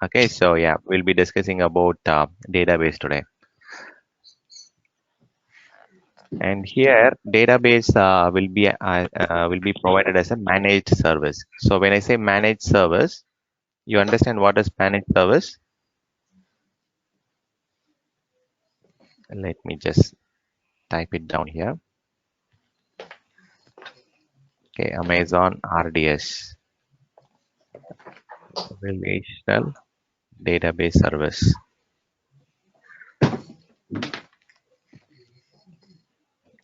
Okay, so yeah, we'll be discussing about database today. And here, database will be provided as a managed service. So when I say managed service, you understand what is managed service? Let me just type it down here. Okay, Amazon RDS, Relational Database Service.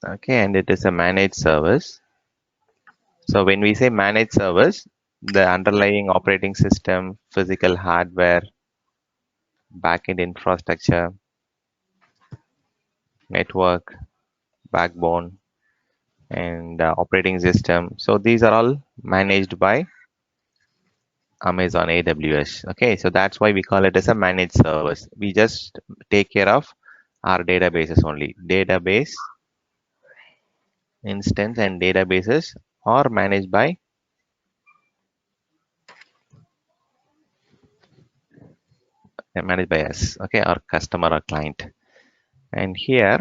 Okay, and it is a managed service. So when we say managed service, the underlying operating system, physical hardware, backend infrastructure, network, backbone, and operating system. So these are all managed by Amazon AWS. Okay, so that's why we call it as a managed service. We just take care of our databases only. Database, instance, and databases are managed by us. Okay, our customer or client. And here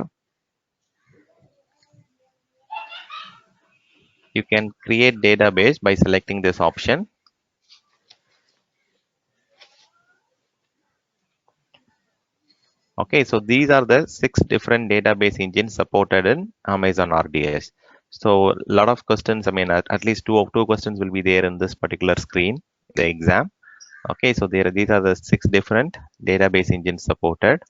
you can create database by selecting this option. Okay, so these are the 6 different database engines supported in Amazon RDS. So a lot of questions, I mean, at least two questions will be there in this particular screen, the exam. Okay, so these are the 6 different database engines supported.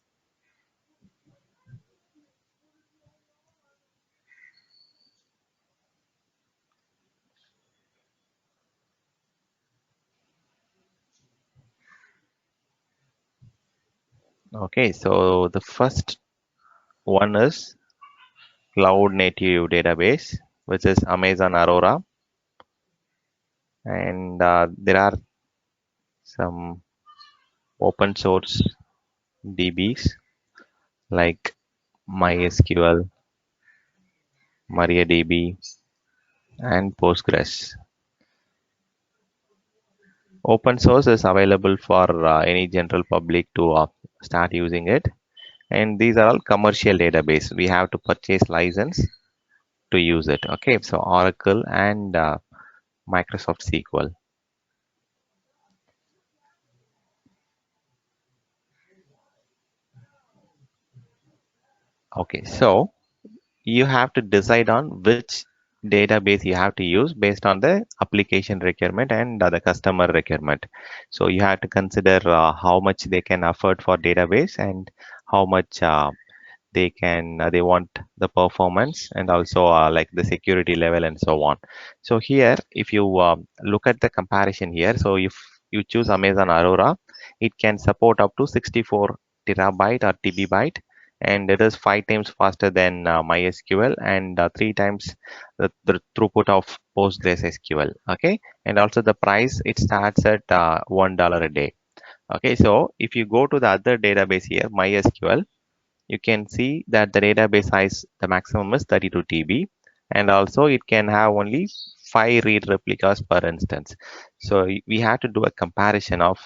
Okay, so the first one is cloud native database, which is Amazon Aurora. And there are some open source DBs like MySQL, MariaDB, and Postgres. Open source is available for any general public to start using it. And these are all commercial database. We have to purchase license to use it. Okay, so Oracle and Microsoft SQL. Okay, so you have to decide on which database you have to use based on the application requirement and the customer requirement. So you have to consider how much they can afford for database and how much they want the performance and also like the security level and so on. So here if you look at the comparison here, so if you choose Amazon Aurora, it can support up to 64 terabyte or TB byte, and it is 5 times faster than MySQL and 3 times the throughput of PostgreSQL. Okay, and also the price, it starts at $1 a day. Okay, so if you go to the other database here, MySQL, you can see that the database size, the maximum is 32 TB, and also it can have only 5 read replicas per instance. So we have to do a comparison of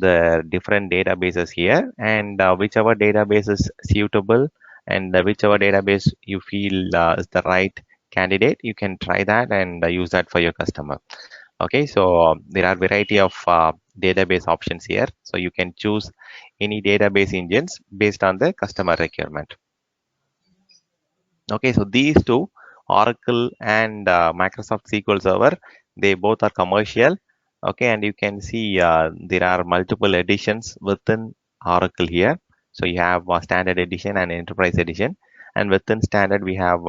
the different databases here, and whichever database is suitable and whichever database you feel is the right candidate, you can try that and use that for your customer. Okay, so there are variety of database options here, so you can choose any database engines based on the customer requirement. Okay, so these two, Oracle and Microsoft SQL Server, they both are commercial. Okay, and you can see there are multiple editions within Oracle here. So you have standard edition and enterprise edition, and within standard we have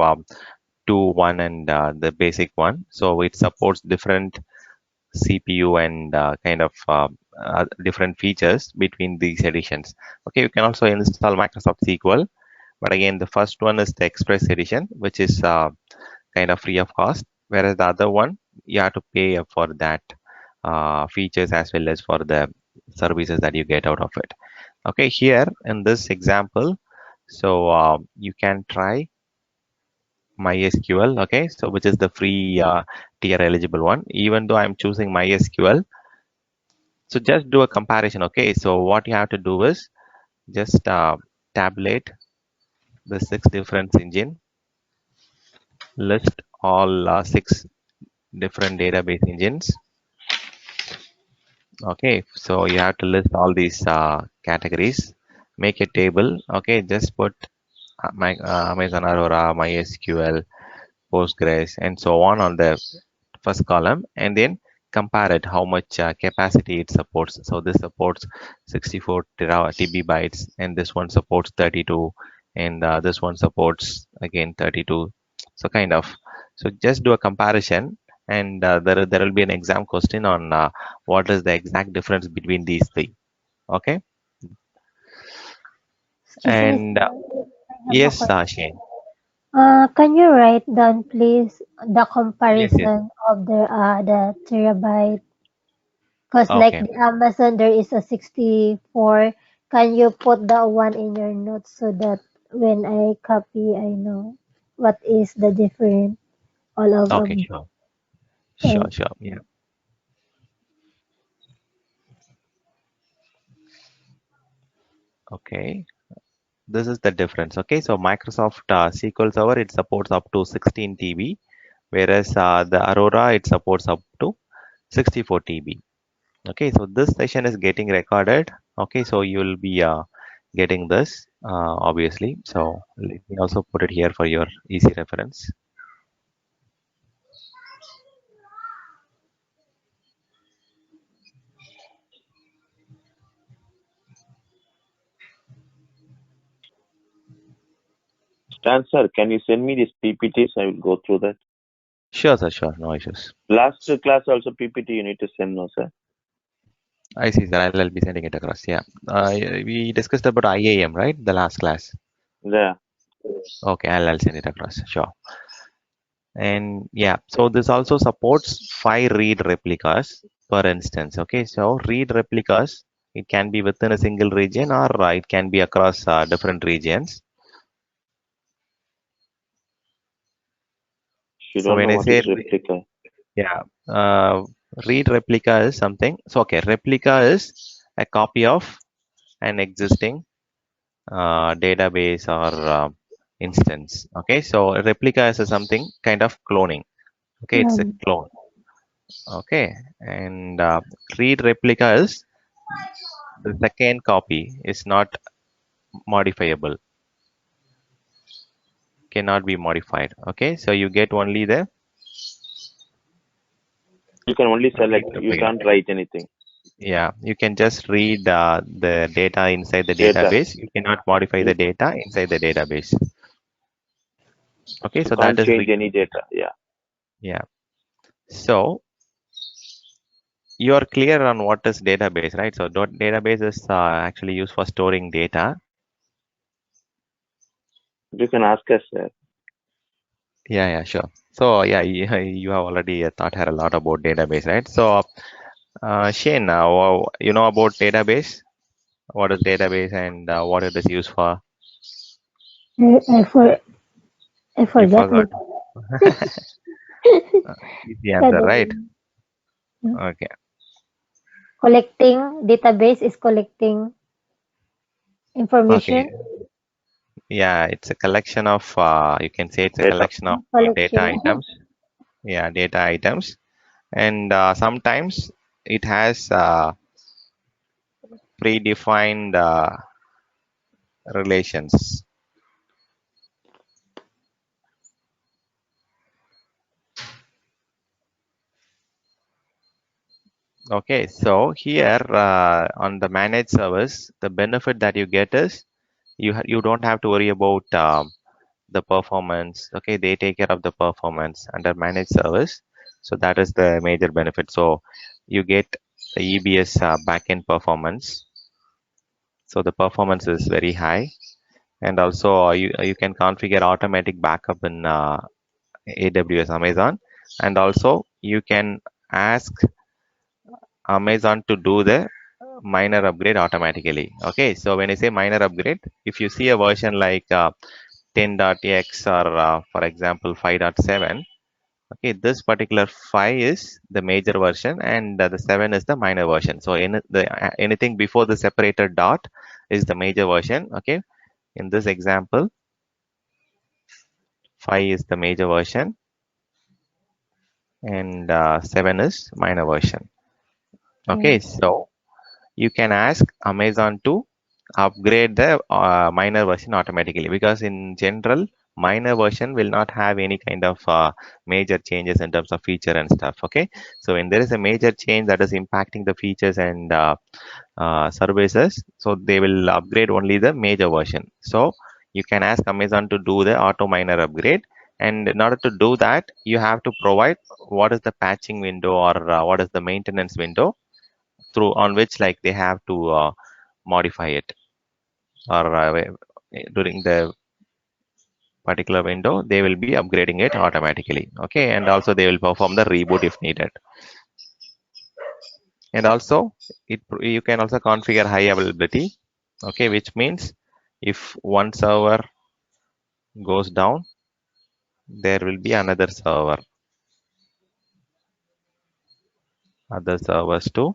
2, 1, and the basic one. So it supports different CPU and kind of different features between these editions. Okay, you can also install Microsoft SQL, but again, the first one is the Express edition, which is kind of free of cost, whereas the other one you have to pay for that features as well as for the services that you get out of it. Okay, here in this example, so you can try MySQL. Okay, so which is the free tier eligible one. Even though I'm choosing MySQL, So just do a comparison. Okay, so what you have to do is just tabulate the 6 different engine, list all 6 different database engines. Okay, so you have to list all these categories, make a table. Okay, just put my Amazon Aurora, MySQL, Postgres, and so on the first column, and then compare it how much capacity it supports. So this supports 64 TB bytes, and this one supports 32, and this one supports again 32. So kind of, so just do a comparison, and there will be an exam question on what is the exact difference between these three. Okay, Excuse me, and sir. I have a yes, question. Shane. Can you write down, please, the Yes, yes. comparison of the terabyte? Because like Okay, the Amazon, there is a 64. Can you put that one in your notes so that when I copy, I know what is the difference all of okay, them? sure, sure, Thank sure. Yeah. Okay. This is the difference. Okay, so Microsoft SQL Server, it supports up to 16 TB, whereas the Aurora, it supports up to 64 TB. Okay, so this session is getting recorded. Okay, so you will be getting this obviously. So let me also put it here for your easy reference. Stan sir, can you send me these PPTs? I will go through that. Sure, sir, sure, no issues. Last class also PPT you need to send, no sir? I see, sir. I'll be sending it across. Yeah, we discussed about IAM, right? The last class. Yeah. Okay, I'll send it across. Sure. And yeah, so this also supports 5 read replicas per instance. Okay, so read replicas, it can be within a single region, or it can be across different regions. You So don't when know I what is say replica. yeah, read replica is something. So okay, replica is a copy of an existing database or instance. Okay, so a replica is something kind of cloning. Okay, it's a you. clone. Okay, and read replica is the second copy is not modifiable, cannot be modified. Okay, so you get only the You can only read select. You replica. can't write anything. Yeah, you can just read the data inside the Data. database. You cannot modify the You, data inside the database. Okay, you so that can't is change read any data. replica. Yeah. Yeah. So you are clear on what is database, right? So database is actually used for storing data. You can ask us, sir. Yeah, yeah, sure. So yeah, you have already thought here a lot about database, right? So Shane, you know about database? What is database and what it is used for? I, I, for, I You forgot forgot. it. Easy answer, right? Suddenly. Okay. Collecting database is collecting Okay. information. Yeah, it's a collection of, you can say it's a Data. collection of data Collection. items. Yeah, data items. And sometimes it has predefined relations. Okay, so here on the managed service, the benefit that you get is you don't have to worry about the performance. Okay, they take care of the performance under managed service. So that is the major benefit. So you get the EBS backend performance. So the performance is very high, and also you can configure automatic backup in AWS Amazon, and also you can ask Amazon to do the minor upgrade automatically. Okay, so when I say minor upgrade, if you see a version like 10.x or for example 5.7, Okay, this particular 5 is the major version, and the 7 is the minor version. So anything before the separator dot is the major version. Okay, in this example, 5 is the major version, and 7 is minor version. Okay, Yes. so you can ask Amazon to upgrade the minor version automatically, because in general minor version will not have any kind of major changes in terms of feature and stuff. Okay, so when there is a major change that is impacting the features and services, so they will upgrade only the major version. So you can ask Amazon to do the auto minor upgrade, and in order to do that you have to provide what is the patching window, or what is the maintenance window through on which like they have to modify it, or during the particular window they will be upgrading it automatically. Okay, and also they will perform the reboot if needed. And also you can also configure high availability. Okay, which means if one server goes down, there will be another server, other servers to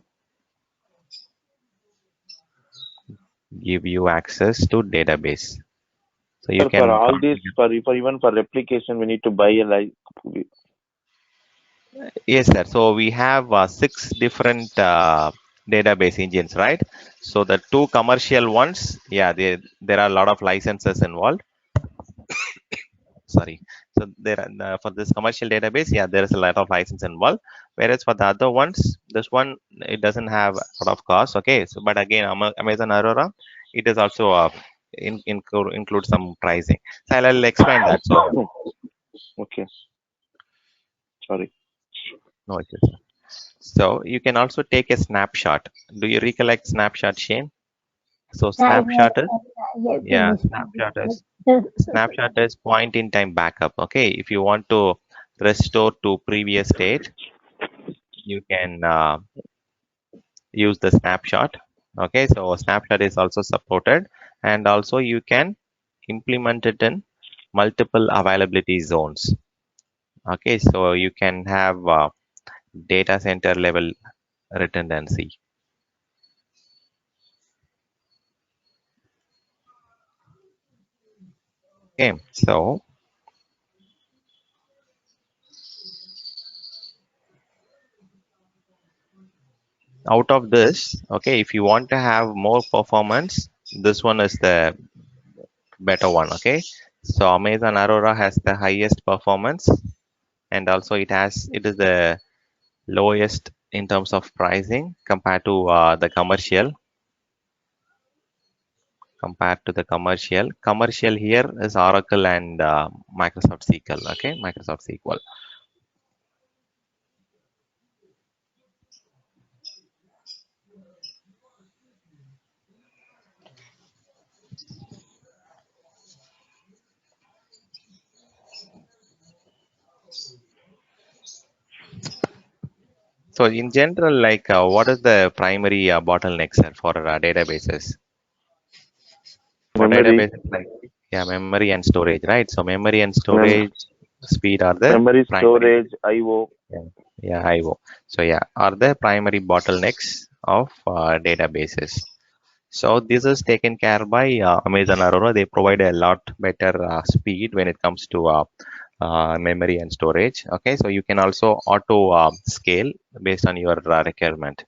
give you access to database. So you Sir, for can all this, configure. for even for replication, we need to buy a Yes, sir. So we have 6 different database engines, right? So the 2 commercial ones, yeah, there are a lot of licenses involved. Sorry. So there are, for this commercial database, yeah, there is a lot of license involved. Whereas for the other ones, this one it doesn't have a lot of cost. Okay. So but again, Amazon Aurora, it is also include some pricing. So I'll explain that. So Okay, sorry. no issues. So you can also take a snapshot. Do you recollect snapshot, Shane? So I have, snapshot is, yeah, yeah, finished. snapshot is point in time backup. Okay, if you want to restore to previous state, you can use the snapshot. Okay, so snapshot is also supported, and also you can implement it in multiple availability zones. Okay, so you can have data center level redundancy. Okay, so out of this, okay, if you want to have more performance, this one is the better one. Okay, so Amazon Aurora has the highest performance, and also it is the lowest in terms of pricing compared to the commercial here is Oracle and Microsoft SQL. Okay, Microsoft SQL. So in general, like what is the primary bottleneck, sir, for databases? For Memory, databases, like, yeah, memory and storage, right? So memory and mem storage speed are the memory primary, storage, IO. yeah, yeah, IO. So yeah, are the primary bottlenecks of databases. So this is taken care by Amazon Aurora. They provide a lot better speed when it comes to memory and storage. Okay, so you can also auto scale based on your requirement.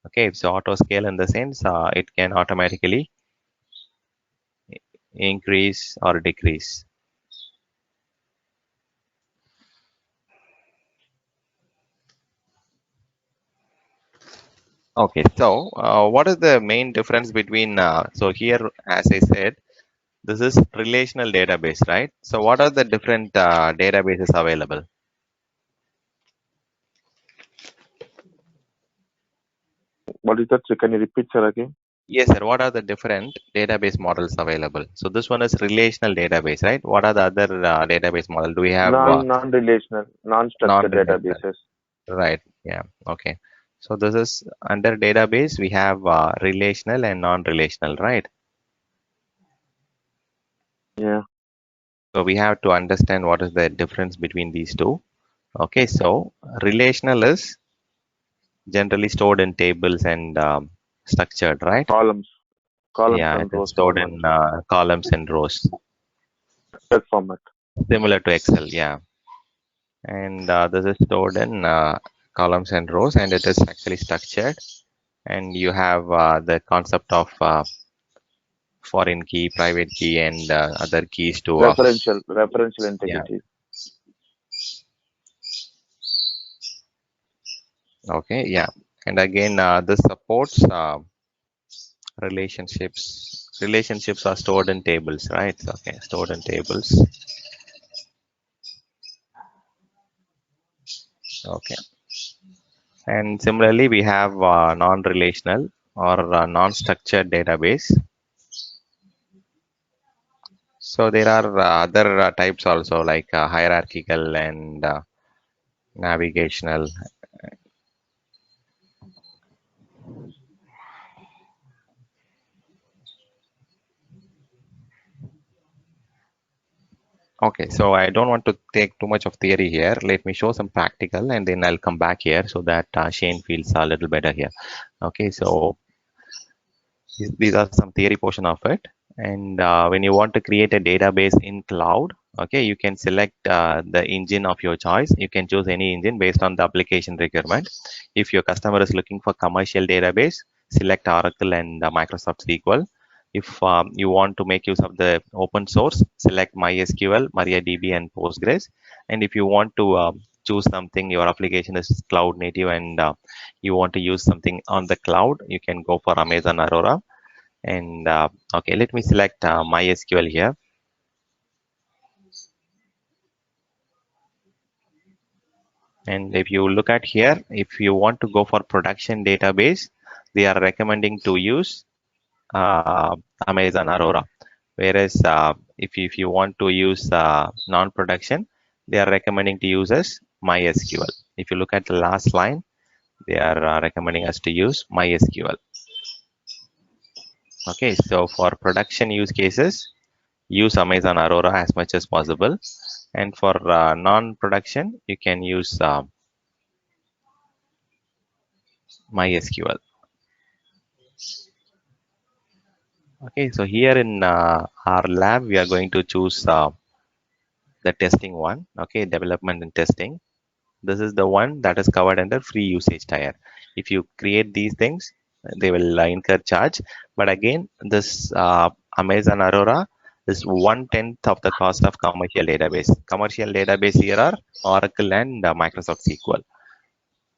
Okay, so auto scale in the sense it can automatically increase or decrease. Okay, so what is the main difference between so here, as I said, this is relational database, right? So what are the different databases available? What is that? So can you repeat, sir, again? Yes, sir. What are the different database models available? So this one is relational database, right? What are the other database model? Do we have Non-relational, non-structured non-relational? databases. Right. Yeah. Okay. So this is under database. We have relational and non-relational, right? Yeah. So we have to understand what is the difference between these two. Okay, so relational is generally stored in tables and structured, right? Columns, columns Yeah, it and is rows stored format, in columns and rows, structured format. similar to Excel. Yeah, and this is stored in columns and rows, and it is actually structured. And you have the concept of foreign key, private key, and other keys to Referential yeah. integrity. Okay, yeah, and again, this supports relationships. Relationships are stored in tables, right? Okay, stored in tables. Okay, and similarly, we have non-relational or non-structured database. So there are other types also like hierarchical and navigational. Okay, so I don't want to take too much of theory here. Let me show some practical and then I'll come back here so that Shane feels a little better here. Okay, so these are some theory portion of it. And when you want to create a database in cloud, okay, you can select the engine of your choice. You can choose any engine based on the application requirement. If your customer is looking for commercial database, select Oracle and Microsoft SQL. If you want to make use of the open source, select MySQL, MariaDB, and Postgres. And if you want to choose something, your application is cloud native and you want to use something on the cloud, you can go for Amazon Aurora. And okay, let me select MySQL here. And if you look at here, if you want to go for production database, they are recommending to use uh, Amazon Aurora. Whereas if you want to use non-production, they are recommending to use as MySQL. If you look at the last line, they are recommending us to use MySQL. Okay, so for production use cases, use Amazon Aurora as much as possible. And for non-production, you can use MySQL. Okay, so here in our lab, we are going to choose the testing one. Okay, development and testing. This is the one that is covered under free usage tier. If you create these things, they will incur charge. But again, this Amazon Aurora is 1/10 of the cost of commercial database. Commercial database here are Oracle and Microsoft SQL.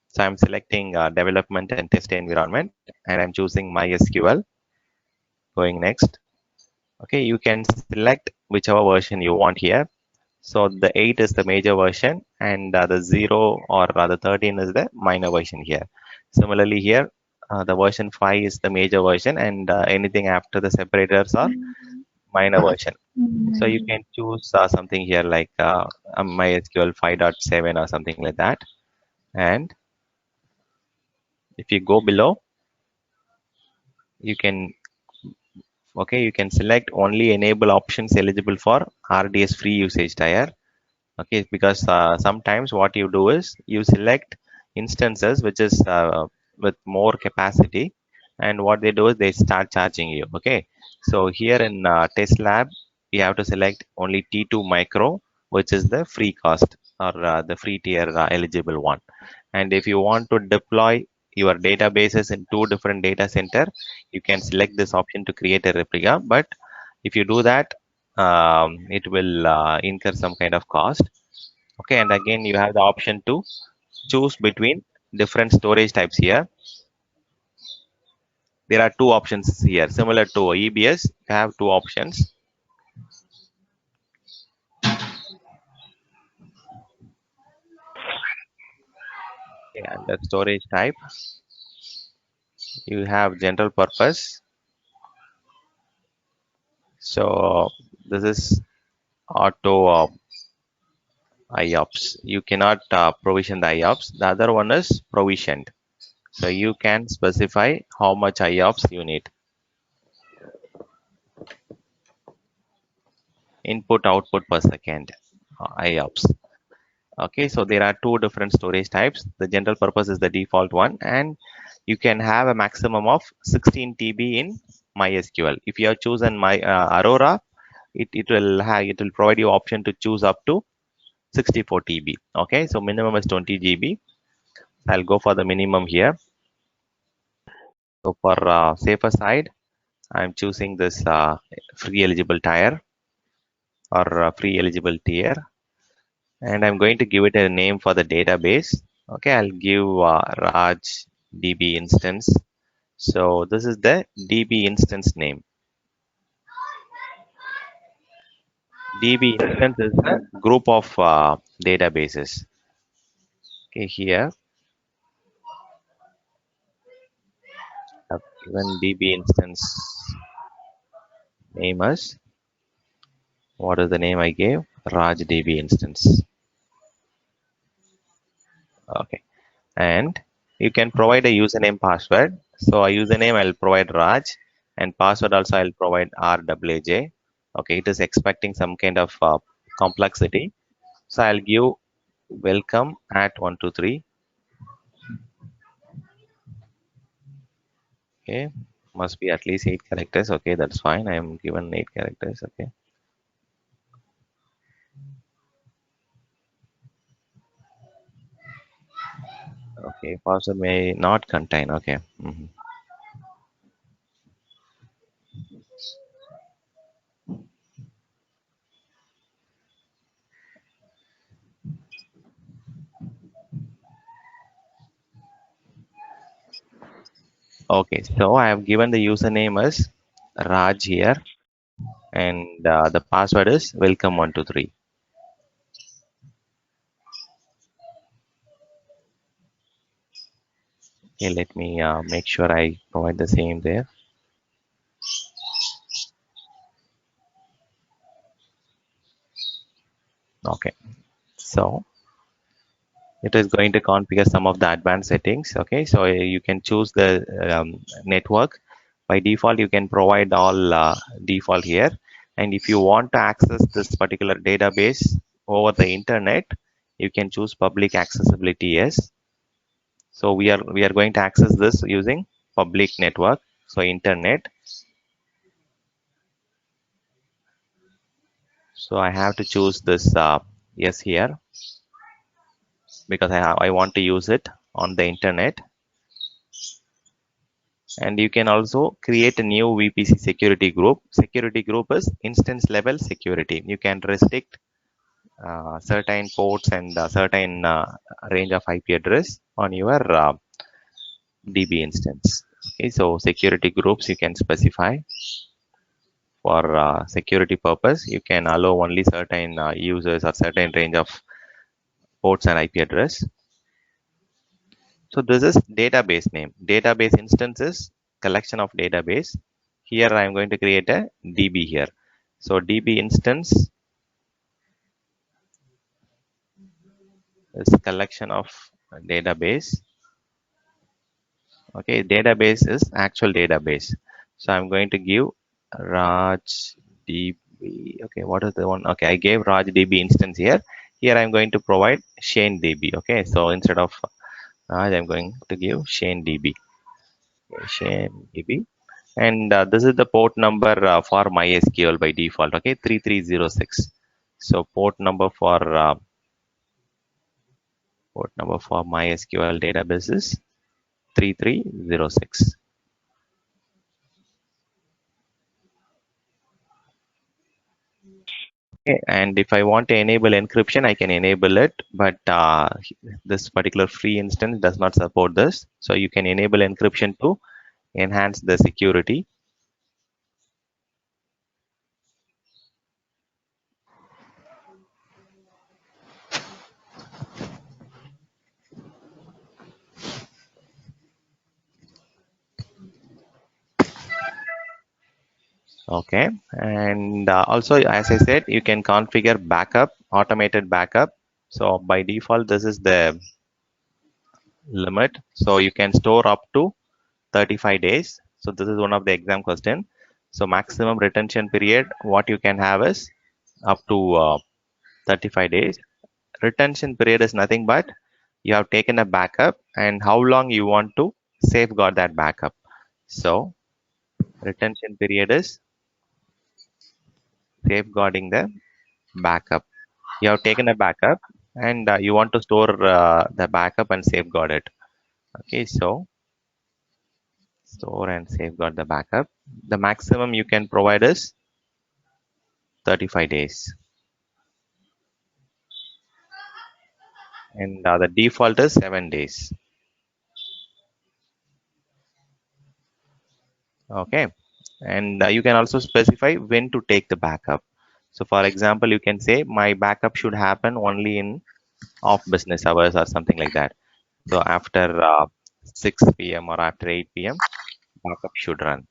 So I'm selecting development and test environment and I'm choosing MySQL. Going next. Okay, you can select whichever version you want here. So the 8 is the major version and the 0 or the 13 is the minor version here. Similarly here, the version 5 is the major version and anything after the separators are minor version. So you can choose something here like MySQL 5.7 or something like that. And if you go below, you can you can select only enable options eligible for RDS free usage tier. Okay, because sometimes what you do is you select instances which is with more capacity, and what they do is they start charging you. Okay, so here in test lab you have to select only T2 micro, which is the free cost or the free tier eligible one. And if you want to deploy your databases in two different data center, you can select this option to create a replica. But if you do that, it will incur some kind of cost. Okay, and again you have the option to choose between different storage types here. There are two options here, similar to EBS. You have two options. Yeah, the storage type. You have general purpose. So this is auto IOPS. You cannot provision the IOPS. The other one is provisioned. So you can specify how much IOPS you need. Input output per second IOPS. Okay, so there are two different storage types. The general purpose is the default one, and you can have a maximum of 16 TB in MySQL. If you have chosen my Aurora, it will provide you option to choose up to 64 TB. Okay, so minimum is 20 GB. I'll go for the minimum here. So for safer side, I'm choosing this free eligible tier or free eligible tier, and I'm going to give it a name for the database. Okay, I'll give Raj DB instance. So this is the DB instance name. DB instance is a group of databases. Okay, here I've given DB instance name as, what is the name I gave? Raj DB instance. Okay, and you can provide a username password. So a username I'll provide Raj, and password also I'll provide RWJ. Okay, it is expecting some kind of complexity. So I'll give welcome at 123. Okay, must be at least 8 characters. Okay, that's fine. I am given 8 characters. Okay. Okay, password may not contain. Okay. Okay, so I have given the username as Raj here, and the password is welcome123. Okay, let me make sure I provide the same there. Okay, so it is going to configure some of the advanced settings. Okay, so you can choose the network. By default, you can provide all default here, and if you want to access this particular database over the internet, you can choose public accessibility. Yes, so we are going to access this using public network, so internet. So I have to choose this yes here, because I want to use it on the internet. And you can also create a new VPC security group. Security group is instance level security. You can restrict certain ports and certain range of IP address on your DB instance. Okay, so security groups you can specify for security purpose. You can allow only certain users or certain range of ports and IP address. So this is database name. Database instance is collection of database. Here I am going to create a DB here. So DB instance is collection of database. Okay, database is actual database. So I'm going to give Raj DB. Okay, what is the one? Okay, I gave Raj DB instance here. Here I'm going to provide Shane DB. Okay, so instead of Raj, I'm going to give Shane DB. Okay, Shane DB. And this is the port number for MySQL by default. Okay, 3306. So port number for MySQL database is 3306. Okay, and if I want to enable encryption, I can enable it, but this particular free instance does not support this. So you can enable encryption to enhance the security. Okay, and also, as I said, you can configure backup, automated backup. So by default, this is the limit. So you can store up to 35 days. So this is one of the exam question. So maximum retention period, what you can have is up to 35 days. retention period is nothing but you have taken a backup and how long you want to safeguard that backup. So retention period is safeguarding the backup. You have taken a backup and you want to store the backup and safeguard it. Okay, so store and safeguard the backup. The maximum you can provide is 35 days. And the default is 7 days. Okay, and you can also specify when to take the backup. So for example, you can say my backup should happen only in off business hours or something like that. So after 6 p.m. or after 8 p.m. backup should run.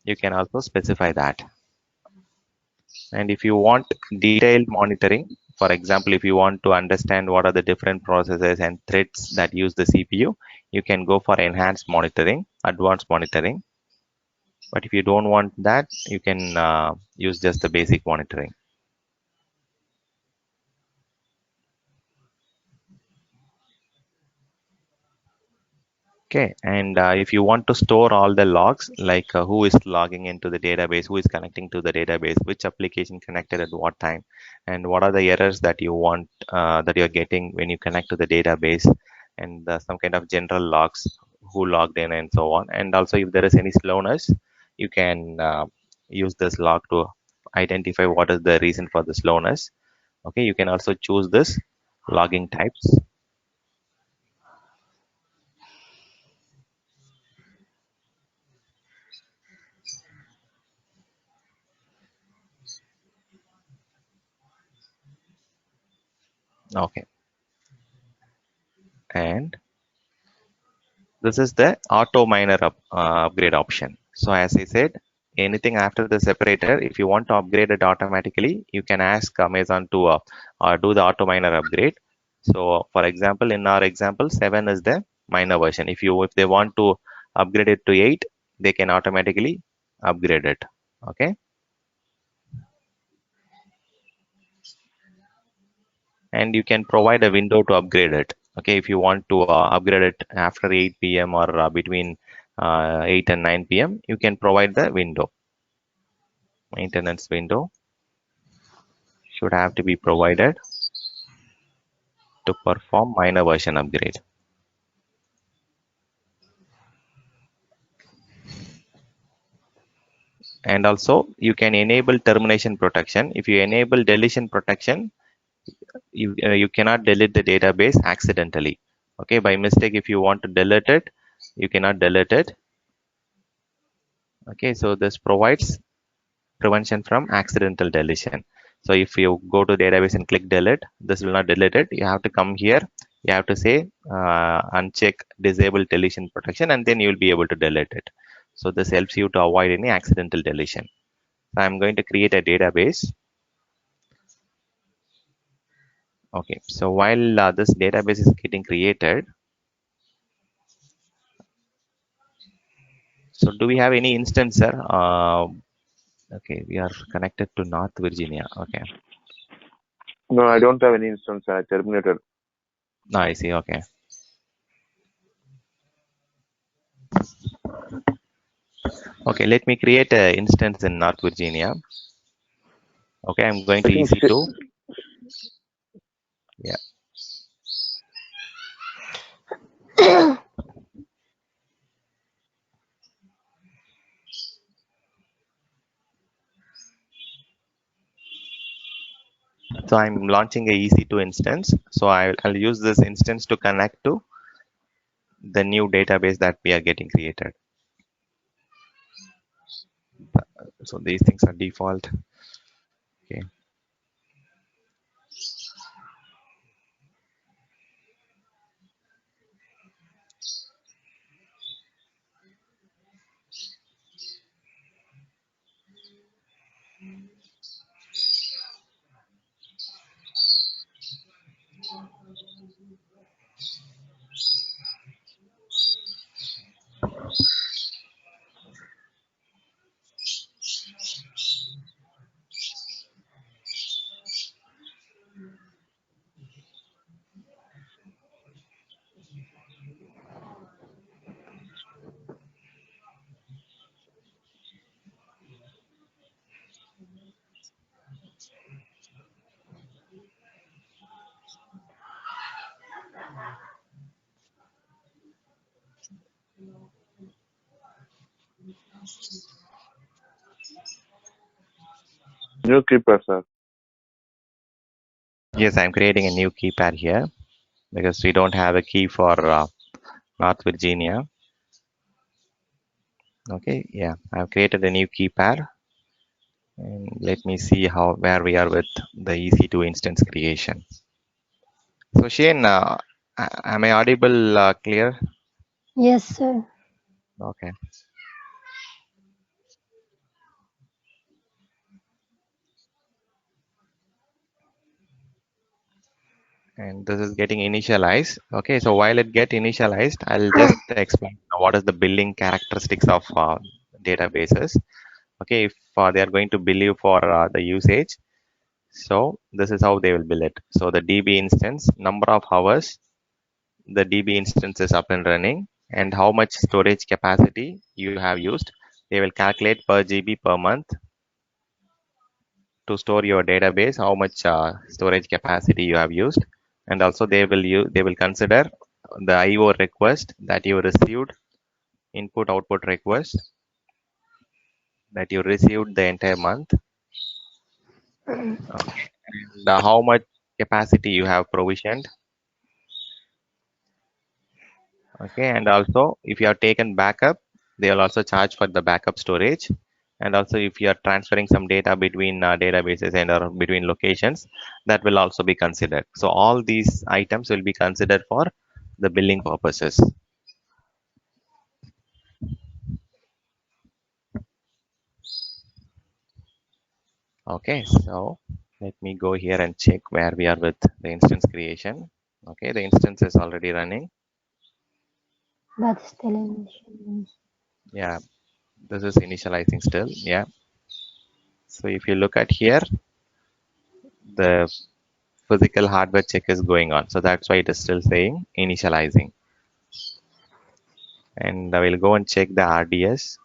You can also specify that. And if you want detailed monitoring, for example, if you want to understand what are the different processes and threads that use the CPU, you can go for enhanced monitoring, advanced monitoring. But if you don't want that, you can use just the basic monitoring. Okay, and if you want to store all the logs, like who is logging into the database, who is connecting to the database, which application connected at what time, and what are the errors that you want that you're getting when you connect to the database, and some kind of general logs, who logged in, and so on. And also, if there is any slowness, you can use this log to identify what is the reason for the slowness. Okay, you can also choose this logging types. Okay, and this is the auto minor upgrade option. So as I said, anything after the separator, if you want to upgrade it automatically, you can ask Amazon to do the auto minor upgrade. So for example, in our example, 7 is the minor version. If they want to upgrade it to 8, they can automatically upgrade it. Okay. And you can provide a window to upgrade it. Okay, if you want to upgrade it after 8 p.m. or between 8 and 9 p.m., you can provide the window. Maintenance window should have to be provided to perform minor version upgrade. And also you can enable termination protection. If you enable deletion protection, you cannot delete the database accidentally. Okay, by mistake, if you want to delete it, you cannot delete it. Okay, so this provides prevention from accidental deletion. So if you go to database and click delete, this will not delete it. You have to come here. You have to say uncheck disable deletion protection, and then you will be able to delete it. So this helps you to avoid any accidental deletion. So I'm going to create a database. Okay. So while this database is getting created, so do we have any instance, sir? Okay, we are connected to North Virginia. Okay. No, I don't have any instance. I terminated. No, I see. Okay. Okay, let me create an instance in North Virginia. Okay, I'm going I to think EC2. Yeah. So I'm launching a EC2 instance. So I'll use this instance to connect to the new database that we are getting created. So these things are default. Okay. New keeper, sir. Yes, I'm creating a new key pair here because we don't have a key for North Virginia. Okay, yeah, I've created a new key pair, and let me see where we are with the EC2 instance creation. So Shane, am I audible clear? Yes, sir. Okay, and this is getting initialized. Okay, so while it get initialized, I'll just explain what is the billing characteristics of databases. Okay, if they are going to bill you for the usage, so this is how they will bill it. So the DB instance, number of hours the DB instance is up and running, and how much storage capacity you have used. They will calculate per GB per month to store your database, how much storage capacity you have used, and also they will consider the IO request that you received, input output request that you received the entire month, and how much capacity you have provisioned. Okay, and also if you have taken backup, they will also charge for the backup storage. And also if you are transferring some data between databases and or between locations, that will also be considered. So all these items will be considered for the billing purposes. Okay, so let me go here and check where we are with the instance creation. Okay, the instance is already running. But still in. Yeah, this is initializing still. Yeah. So if you look at here, the physical hardware check is going on. So that's why it is still saying initializing. And I will go and check the RDS.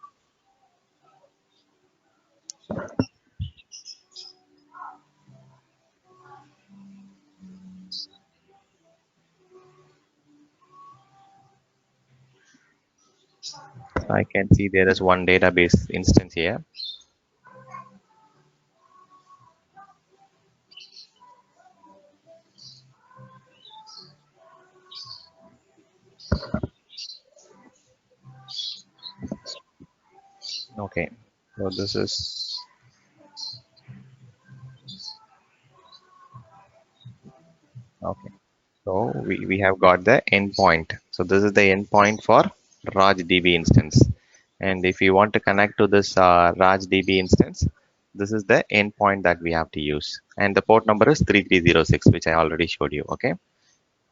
So I can see there is one database instance here. Okay. So this is okay. So we have got the endpoint. So this is the endpoint for RajDB instance. And if you want to connect to this RajDB instance, this is the endpoint that we have to use. And the port number is 3306, which I already showed you. Okay.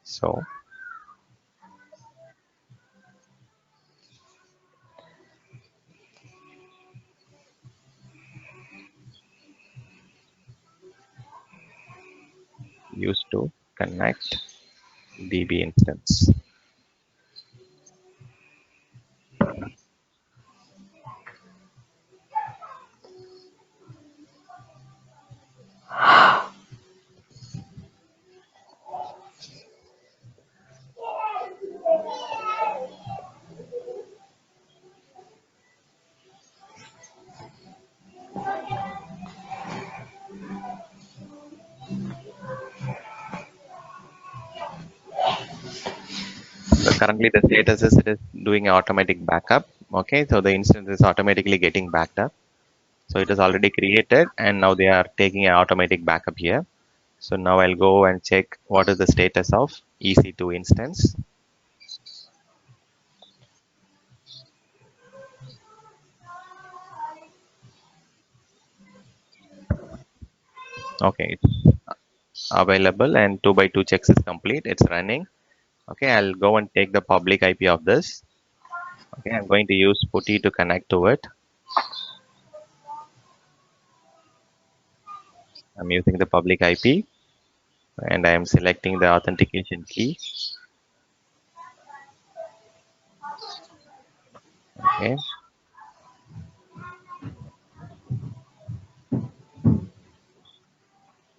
So used to connect DB instance. So currently the status is it is doing an automatic backup. Okay, so the instance is automatically getting backed up. So it is already created and now they are taking an automatic backup here. So now I'll go and check what is the status of EC2 instance. Okay, it's available and 2 by 2 checks is complete. It's running. Okay, I'll go and take the public IP of this. Okay, I'm going to use putty to connect to it. I'm using the public IP and I am selecting the authentication key. Okay,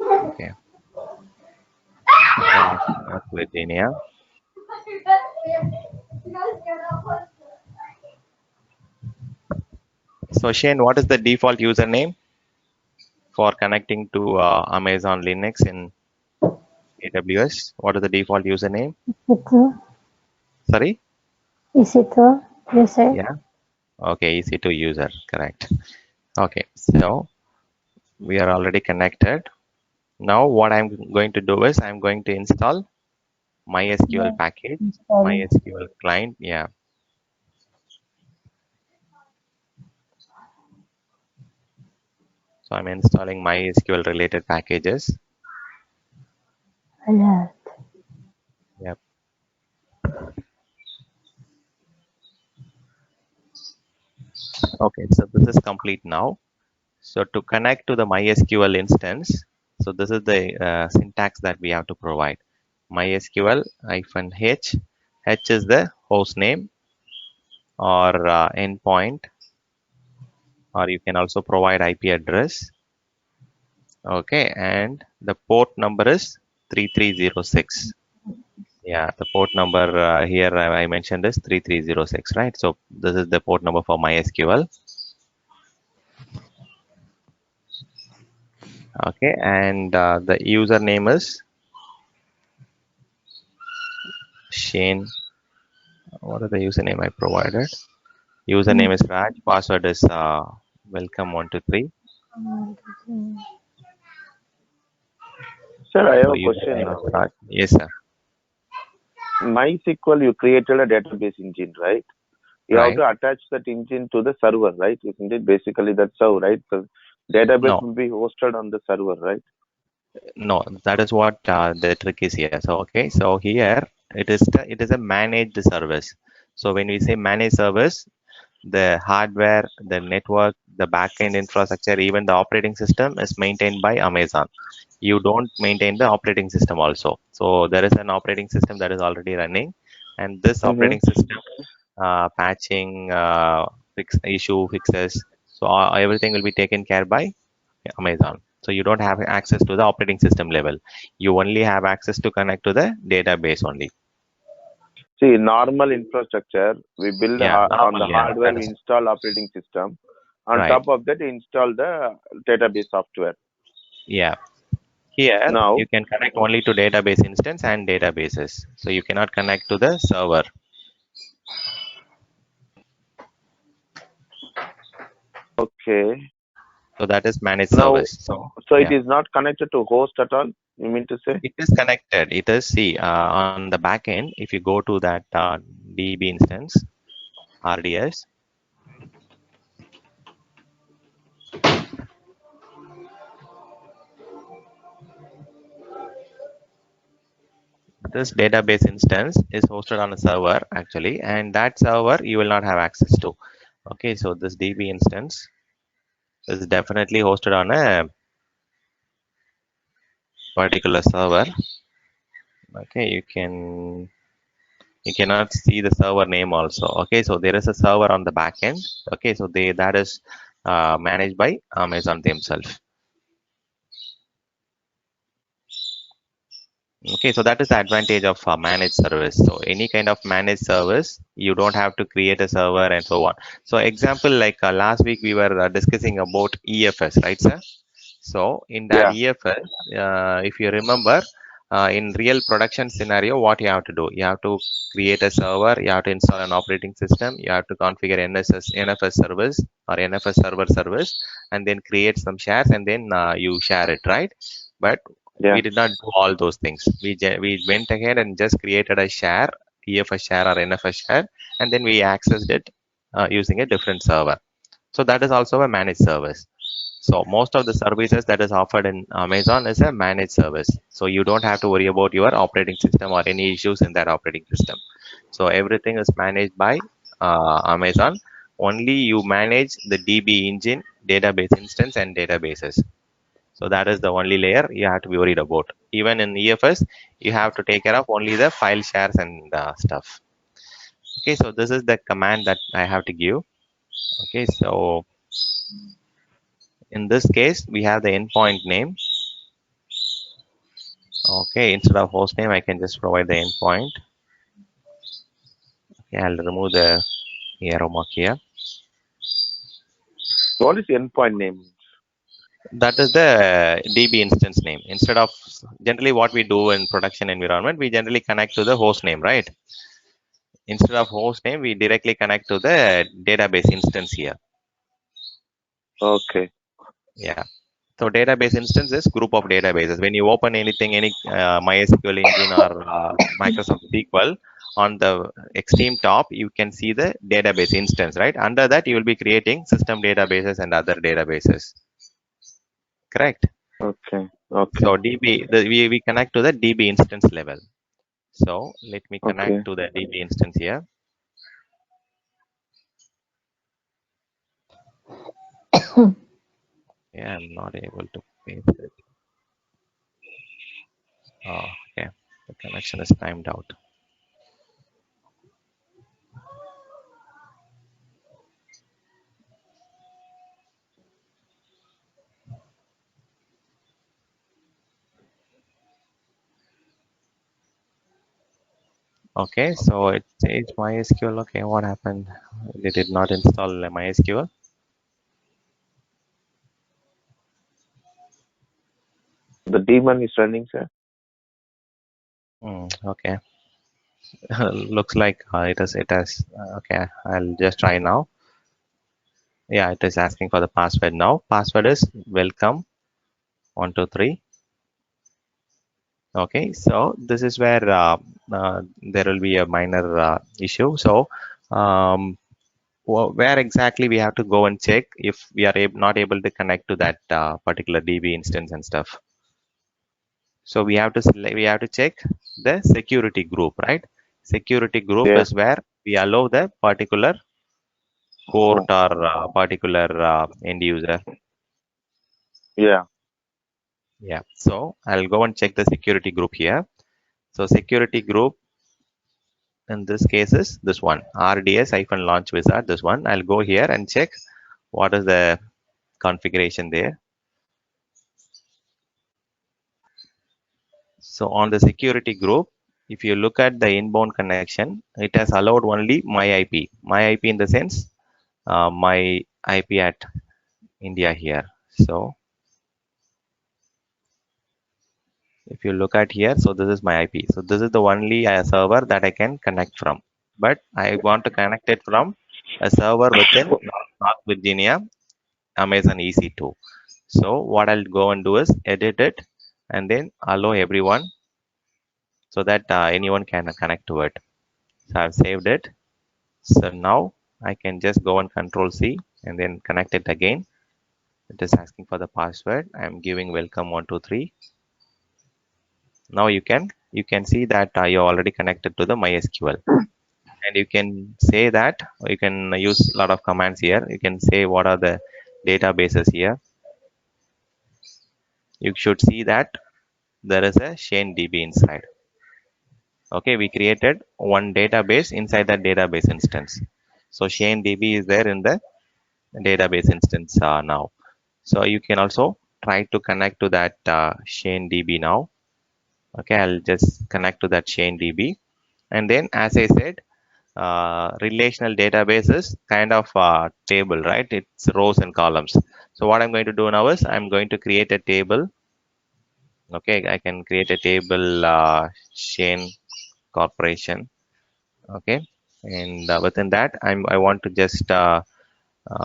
okay. North Virginia. So Shane, what is the default username for connecting to Amazon Linux in AWS? What is the default username? EC2, Sorry? EC2 user. Yeah. Okay, EC2 user. Correct. Okay. So we are already connected. Now what I'm going to do is I'm going to install MySQL Yeah, package, install. MySQL client. Yeah. So I'm installing MySQL related packages. A lot. Yep. Okay. So this is complete now. So to connect to the MySQL instance, so this is the syntax that we have to provide. MySQL hyphen H. H is the host name or endpoint, or you can also provide IP address. Okay, and the port number is 3306. Yeah, the port number here I mentioned is 3306, right? So this is the port number for MySQL. Okay, and the username is Shane. What is the username I provided? Username is Raj. Password is welcome123. Sir, I have So a question username now. is Raj. Yes, sir. MySQL, you created a database engine, right? You have Right. to attach that engine to the server, right? Isn't it? Basically, that's how, right? The database No, will be hosted on the server, right? no. That is what the trick is here. So okay. So here it is a managed service. So when we say managed service, the hardware, the network, the backend infrastructure, even the operating system is maintained by Amazon. You don't maintain the operating system also. So there is an operating system that is already running, and this Mm-hmm. operating system patching, issue fixes, so everything will be taken care by Amazon. So you don't have access to the operating system level. You only have access to connect to the database only. See, normal infrastructure, we build Yeah, on normal. the Yeah, hardware, that we is install operating system. On right. top of that, install the database software. Yeah. Here, Now, you can connect only to database instance and databases. So you cannot connect to the server. okay. So that is managed Now, service. So so it yeah, is not connected to host at all. You mean to say? it is connected. It is, see, on the back end, if you go to that DB instance, RDS, this database instance is hosted on a server actually, and that server you will not have access to. Okay, so this DB instance is definitely hosted on a particular server. Okay, you cannot see the server name also. Okay, so there is a server on the back end. Okay, so they that is managed by Amazon themselves. Okay, so that is the advantage of managed service. So any kind of managed service, you don't have to create a server and so on. So example, like last week we were discussing about EFS, right, sir? So in that Yeah, EFS, if you remember, in real production scenario, what you have to do? You have to create a server, you have to install an operating system, you have to configure NFS service or NFS server service, and then create some shares, and then you share it, right? But we yeah. did not do all those things. We went ahead and just created a share, EFS share or NFS share, and then we accessed it using a different server. So that is also a managed service. So most of the services that is offered in Amazon is a managed service. So you don't have to worry about your operating system or any issues in that operating system. So everything is managed by Amazon. Only you manage the DB engine, database instance, and databases. So that is the only layer you have to be worried about. Even in EFS, you have to take care of only the file shares and stuff. Okay, so this is the command that I have to give. Okay, so in this case, we have the endpoint name. Okay, instead of host name, I can just provide the endpoint. Okay, I'll remove the arrow mark here. What is endpoint name? That is the DB instance name. Instead of generally what we do in production environment, we generally connect to the host name, right? Instead of host name, we directly connect to the database instance here. Okay. Yeah. So database instance is group of databases. When you open anything, any MySQL engine or Microsoft SQL, on the extreme top, you can see the database instance, right? Under that, you will be creating system databases and other databases. Correct. Okay. Okay. So DB, we connect to the DB instance level. So let me Okay. connect to the DB instance here. Yeah, I'm not able to paste it. Oh, okay. The connection is timed out. Okay, so it says MySQL. Okay, what happened? They did not install MySQL. The daemon is running, sir. Okay, looks like it is. It has. Okay, I'll just try now. Yeah, it is asking for the password now. Password is welcome 123. Okay, so this is where there will be a minor issue. So, where exactly we have to go and check if we are not able to connect to that particular DB instance and stuff. So we have to we have to check the security group, right? Security group Yeah. is where we allow the particular port Oh. or particular end user. Yeah. Yeah. So I'll go and check the security group here. So security group in this case is this one, RDS-launch wizard. This one. I'll go here and check what is the configuration there. So on the security group, if you look at the inbound connection, it has allowed only my IP. My IP in the sense my IP at India here. So if you look at here, so this is my IP. So this is the only server that I can connect from. But I want to connect it from a server within North Virginia, Amazon EC2. So what I'll go and do is edit it and then allow everyone so that anyone can connect to it. So I've saved it. So now I can just go and control C and then connect it again. It is asking for the password. I'm giving welcome 123. Now you can see that you're already connected to the MySQL, and you can say that you can use a lot of commands here. You can say what are the databases here. You should see that there is a Shane DB inside. Okay, we created one database inside that database instance. So Shane DB is there in the database instance now. So you can also try to connect to that Shane DB now. Okay, I'll just connect to that Shane DB, and then as I said, relational database is kind of a table, right? It's rows and columns. So what I'm going to do now is I'm going to create a table. Okay, I can create a table Shane Corporation. Okay, and within that I want to just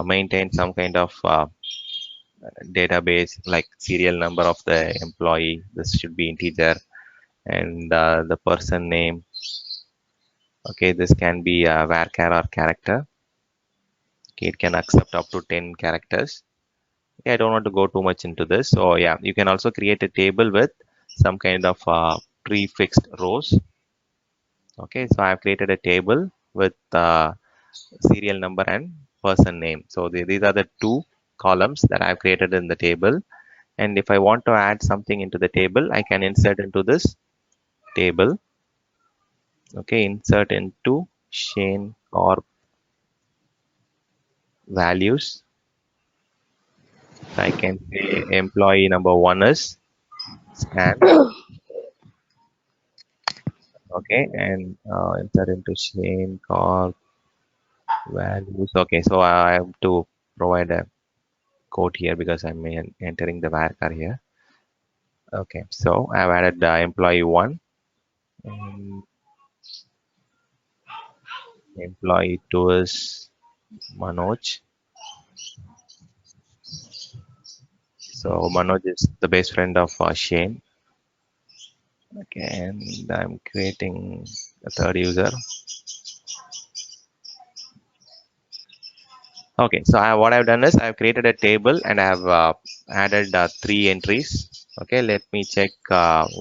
maintain some kind of database like serial number of the employee. This should be integer, and the person name. Okay, this can be varchar or character. Okay, it can accept up to 10 characters. Okay, I don't want to go too much into this. So yeah, you can also create a table with some kind of prefixed rows. Okay, so I have created a table with serial number and person name. So these are the two columns that I have created in the table. And if I want to add something into the table, I can insert into this table. Okay, insert into Shane or values. So I can say employee number one is Stan. Okay, and insert into Shane or values. Okay, so I have to provide a quote here because I'm entering the varchar here. Okay, so I've added the employee 1, and employee 2 is Manoj. So Manoj is the best friend of Shane. Okay, and I'm creating a third user. Okay, so what I've done is I've created a table and I have added 3 entries. Okay, let me check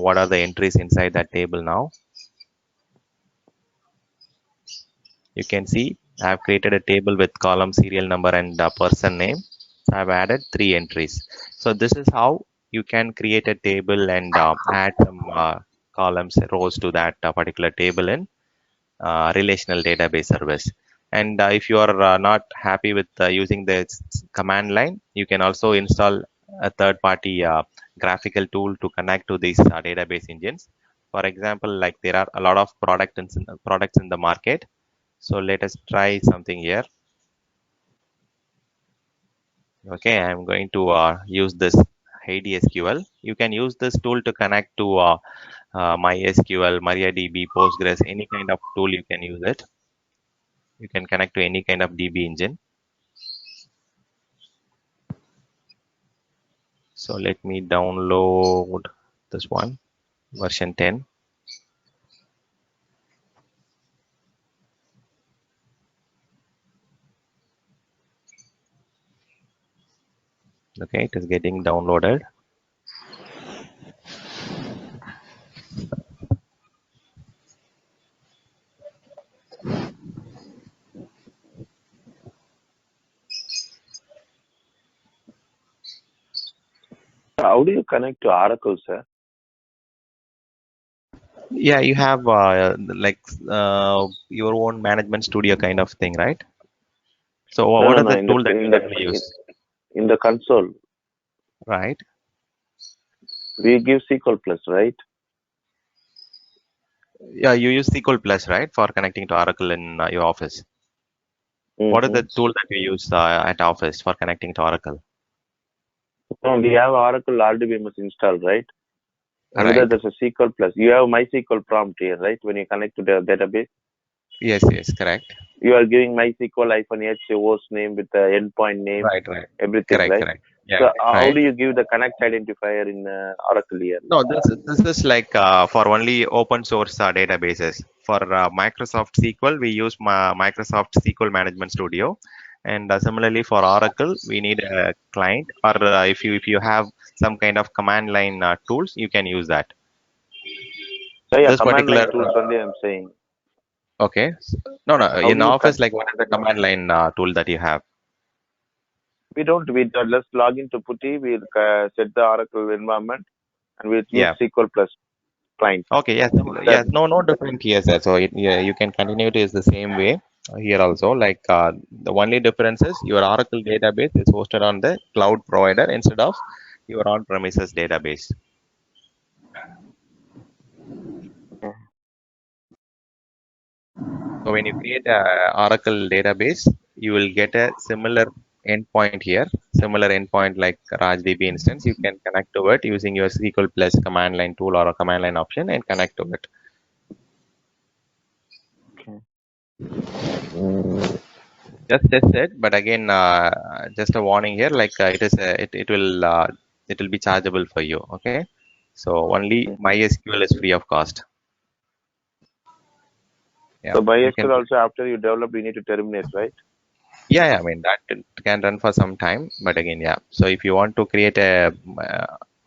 what are the entries inside that table now. You can see I've created a table with column, serial number, and person name. So I've added 3 entries. So this is how you can create a table and add some columns, rows to that particular table in relational database service. And if you are not happy with using the command line, you can also install a third party graphical tool to connect to these database engines. For example, like there are a lot of products in the market. So let us try something here. Okay, I'm going to use this SQL. You can use this tool to connect to MySQL, MariaDB, Postgres, any kind of tool you can use it. You can connect to any kind of DB engine. So let me download this one, version 10. Okay, it is getting downloaded. How do you connect to Oracle, sir? Yeah, you have like your own management studio kind of thing, right? So No, what no, is no. the tool that you generally use? In the console, Right? we give SQL Plus, right? Yeah, you use SQL Plus, right, for connecting to Oracle in your office. What is Mm-hmm. the tool that you use at office for connecting to Oracle? No, we have Oracle RDBMS installed, right? Under that, Right? there's a SQL Plus. You have MySQL prompt here, right? When you connect to the database, Yes, yes, correct. you are giving MySQL-H host name with the endpoint name, Right, right. everything, Correct, right? correct. Yeah, So how right. do you give the connect identifier in Oracle here? No, this is like for only open source databases. For Microsoft SQL, we use Microsoft SQL Management Studio, and similarly for Oracle, we need a client. Or if you have some kind of command line tools, you can use that. So yeah, This command line particular tools only I'm saying. okay. No, no. How In do you Office, like what is the command line tool that you have? we don't let's log into Putty, we'll set the Oracle environment and we'll use Yeah. SQL Plus client. Okay, yes, That yes, no, no different here, sir. So yeah, you can continue to use the same way here also. Like the only difference is your Oracle database is hosted on the cloud provider instead of your on-premises database. So when you create a Oracle database, you will get a similar endpoint here, similar endpoint like RajDB instance. You can connect to it using your SQL Plus command line tool or a command line option and connect to it. okay. Just test it, but again, just a warning here, like it will be chargeable for you. Okay, so only Mhm. MySQL is free of cost. Yeah, So you can. MySQL also after you develop you need to terminate, right? Yeah, I mean that can run for some time, but again, yeah. So if you want to create a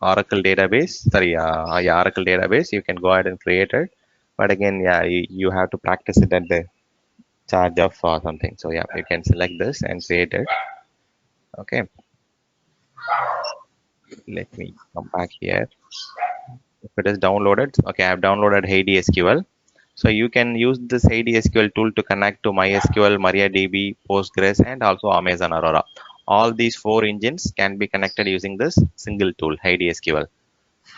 Oracle database, sorry, yeah, Oracle database, you can go ahead and create it. But again, yeah, you have to practice it at the charge of something. So yeah, you can select this and create it. Okay, let me come back here. If it is downloaded, okay, I've downloaded SQL. So you can use this SQL tool to connect to MySQL, MariaDB, Postgres, and also Amazon Aurora. All these 4 engines can be connected using this single tool, SQL.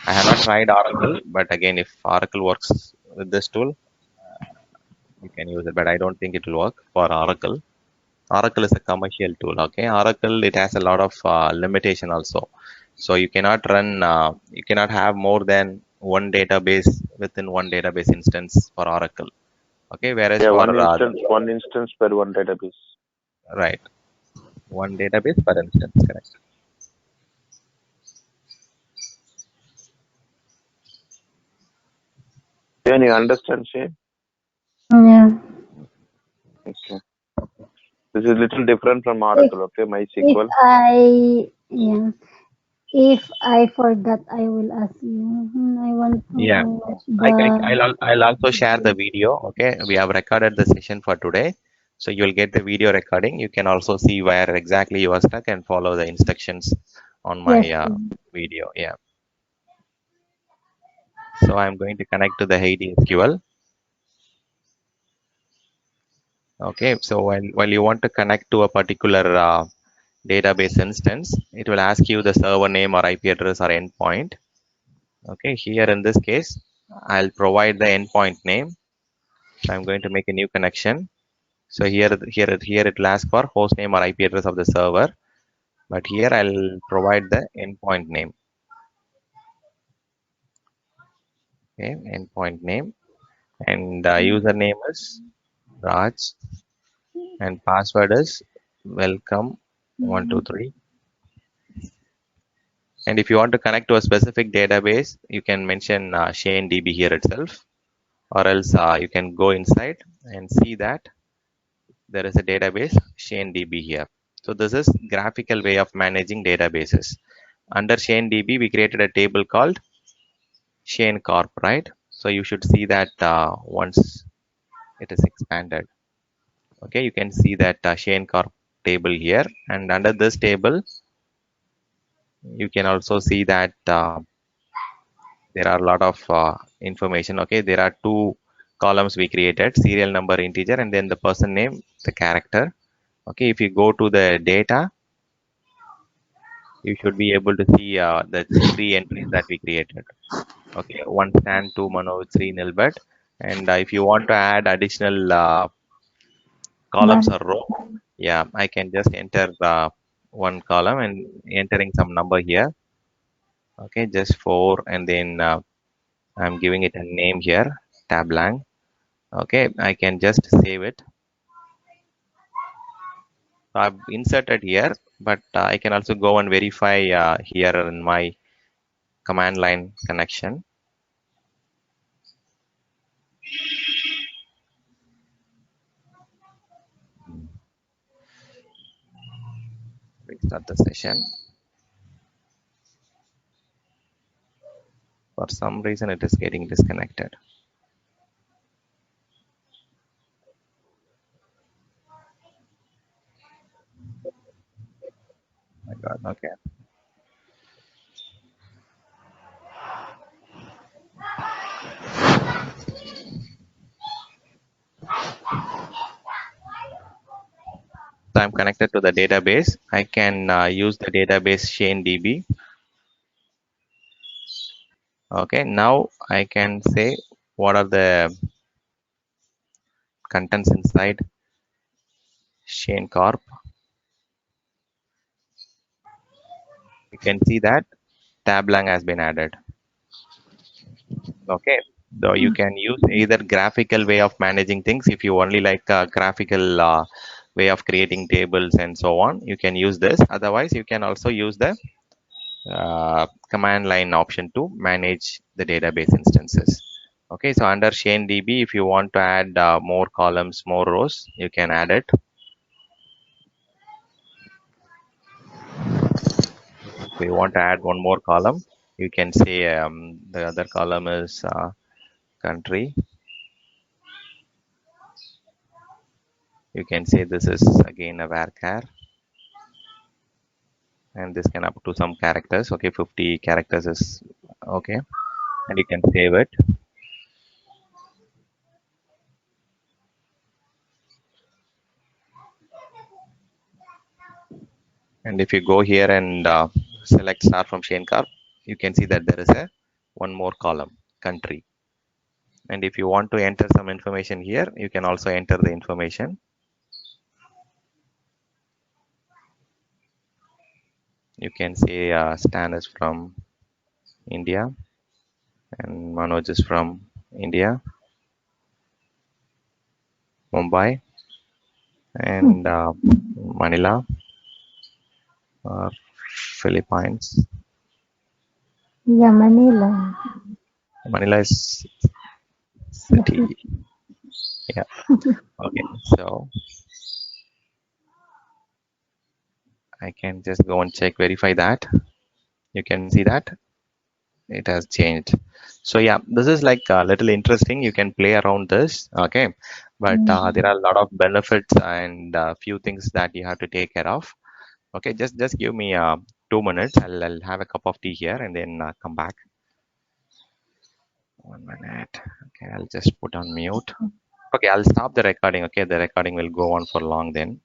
I have not tried Oracle, but again, if Oracle works with this tool, you can use it. But I don't think it will work for Oracle. Oracle is a commercial tool. Okay, Oracle, it has a lot of limitation also. So you cannot run, you cannot have more than one database within one database instance for Oracle. Okay, whereas Yeah, for one instance per one database. right, one database per instance, correct. Can you understand, Shane? Yeah. Okay. This is little different from If Oracle. Okay, if MySQL. yeah, if I forgot, I will ask you. I want to Yeah, watch the. I'll also share the video. Okay, we have recorded the session for today, so you'll get the video recording. You can also see where exactly you are stuck and follow the instructions on my Yes, video. Yeah, so I'm going to connect to the Haiti SQL. Okay, so while you want to connect to a particular database instance, it will ask you the server name or IP address or endpoint. Okay, here in this case, I'll provide the endpoint name. So I'm going to make a new connection. So here it will ask for host name or IP address of the server, but here I'll provide the endpoint name. Okay, endpoint name, and username is Raj, and password is welcome 123. And if you want to connect to a specific database, you can mention Shane DB here itself, or else you can go inside and see that there is a database Shane DB here. So this is graphical way of managing databases. Under Shane DB, we created a table called Shane Corp, right? So you should see that once it is expanded. Okay, you can see that Shane Corp table here, and under this table, you can also see that there are a lot of information. Okay, there are two columns we created: serial number, integer, and then the person name, the character. Okay, if you go to the data, you should be able to see the three entries that we created. Okay, one Stan, two Manoj, three Nilbert. And if you want to add additional columns but or row, yeah, I can just enter one column and entering some number here. Okay, just four, and then I'm giving it a name here, tablang. Okay, I can just save it. So I've inserted here, but I can also go and verify here in my command line connection. Restart the session. For some reason, it is getting disconnected. My God. Okay. So I'm connected to the database. I can use the database Shane DB. Okay. Now I can say what are the contents inside Shane Corp. You can see that tablang has been added. Okay, so you can use either graphical way of managing things. If you only like a graphical way of creating tables and so on, you can use this. Otherwise, you can also use the command line option to manage the database instances. Okay, so under Shane DB, if you want to add more columns, more rows, you can add it. If you want to add one more column, you can say the other column is country. You can say this is again a varchar, and this can up to some characters. Okay, 50 characters is okay, and you can save it. And if you go here and select star from Shane Carp, you can see that there is a one more column, country. And if you want to enter some information here, you can also enter the information. You can say Stan is from India and Manoj is from India, Mumbai, and Manila or Philippines. Yeah, Manila. Manila is The city. city. Yeah. Okay. So I can just go and check, verify that. You can see that it has changed. So yeah, this is like a little interesting. You can play around this. Okay. But there are a lot of benefits and few things that you have to take care of. Okay. Just give me 2 minutes. I'll have a cup of tea here and then come back. 1 minute. Okay. I'll just put on mute. Okay. I'll stop the recording. Okay. The recording will go on for long then.